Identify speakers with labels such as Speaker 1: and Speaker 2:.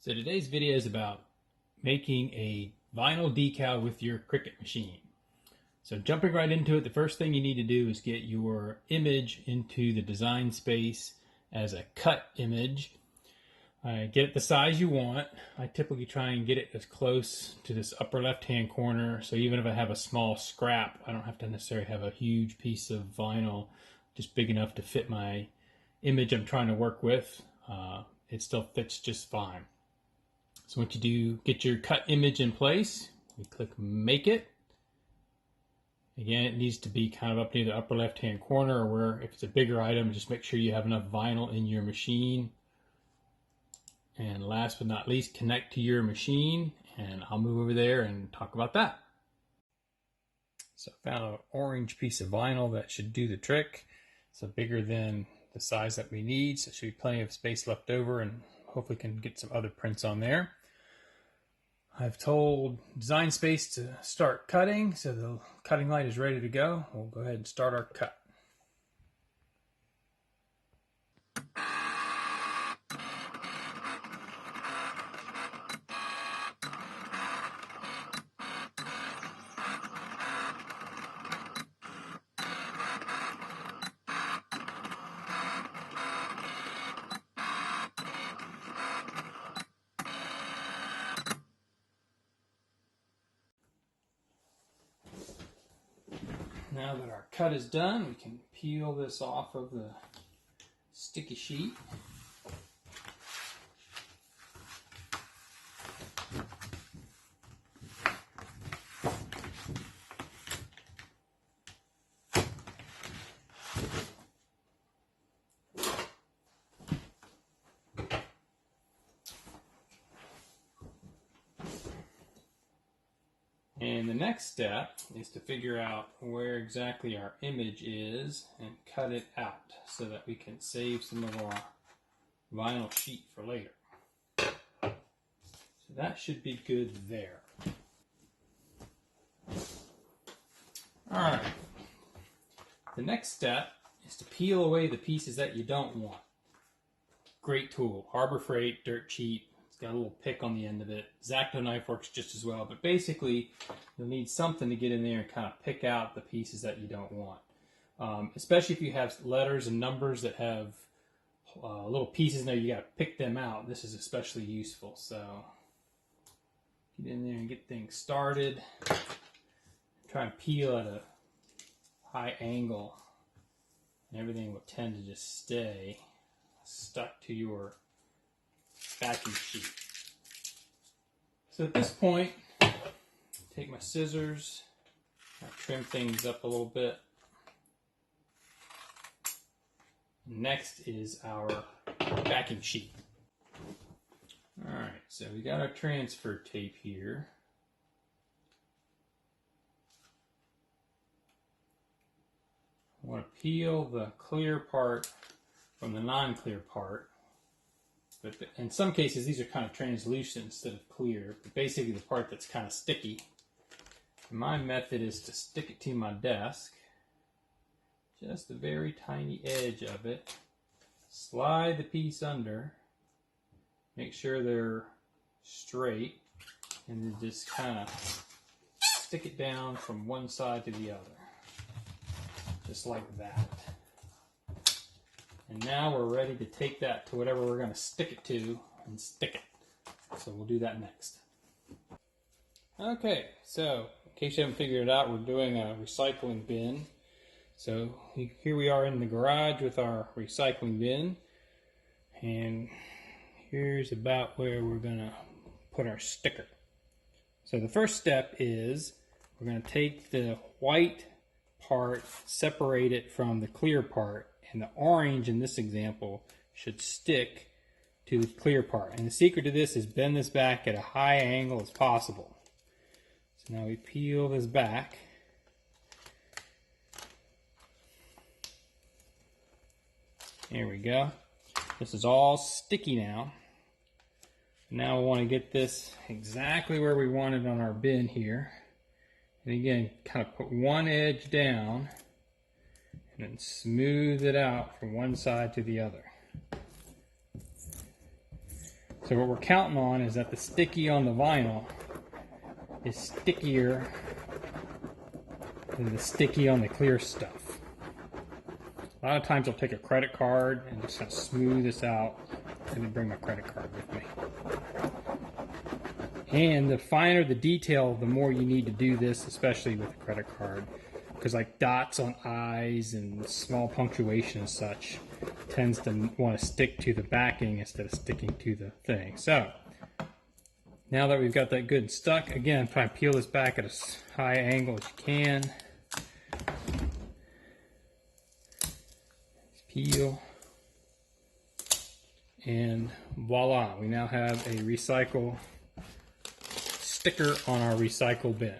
Speaker 1: So today's video is about making a vinyl decal with your Cricut machine. So jumping right into it, the first thing you need to do is get your image into the design space as a cut image. Get it the size you want. I typically try and get it as close to this upper left hand corner, so even if I have a small scrap, I don't have to necessarily have a huge piece of vinyl, just big enough to fit my image I'm trying to work with. It still fits just fine. So once you do get your cut image in place, you click Make It. Again, it needs to be kind of up near the upper left hand corner, or where if it's a bigger item, just make sure you have enough vinyl in your machine. And last but not least, connect to your machine, and I'll move over there and talk about that. So I found an orange piece of vinyl that should do the trick. So bigger than the size that we need, so there should be plenty of space left over, and hopefully can get some other prints on there. I've told Design Space to start cutting, so the cutting light is ready to go. We'll go ahead and start our cut. Now that our cut is done, we can peel this off of the sticky sheet. And the next step is to figure out where exactly our image is and cut it out so that we can save some of our vinyl sheet for later. So that should be good there. Alright, the next step is to peel away the pieces that you don't want. Great tool, Harbor Freight, dirt cheap. Got a little pick on the end of it. X-Acto knife works just as well, but basically you'll need something to get in there and kind of pick out the pieces that you don't want. Especially if you have letters and numbers that have little pieces in there, you got to pick them out. This is especially useful. So get in there and get things started. Try and peel at a high angle, and everything will tend to just stay stuck to your backing sheet. So at this point, take my scissors, trim things up a little bit. Next is our backing sheet. Alright, so we got our transfer tape here. I want to peel the clear part from the non-clear part. But in some cases, these are kind of translucent instead of clear. But basically, the part that's kind of sticky. My method is to stick it to my desk. Just a very tiny edge of it. Slide the piece under. Make sure they're straight. And then just kind of stick it down from one side to the other. Just like that. And now we're ready to take that to whatever we're going to stick it to and stick it. So we'll do that next. Okay, so in case you haven't figured it out, we're doing a recycling bin. So here we are in the garage with our recycling bin. And here's about where we're going to put our sticker. So the first step is we're going to take the white part, separate it from the clear part. And the orange in this example should stick to the clear part. And the secret to this is bend this back at a high angle as possible. So now we peel this back. There we go. This is all sticky now. Now we want to get this exactly where we want it on our bin here. And again, kind of put one edge down and then smooth it out from one side to the other. So what we're counting on is that the sticky on the vinyl is stickier than the sticky on the clear stuff. A lot of times I'll take a credit card and just kind of smooth this out. I'm going to bring my credit card with me. And the finer the detail, the more you need to do this, especially with a credit card. Because like dots on eyes and small punctuation and such tends to want to stick to the backing instead of sticking to the thing. So now that we've got that good and stuck, again, try and peel this back at as high angle as you can. Peel. And voila, we now have a recycle sticker on our recycle bin.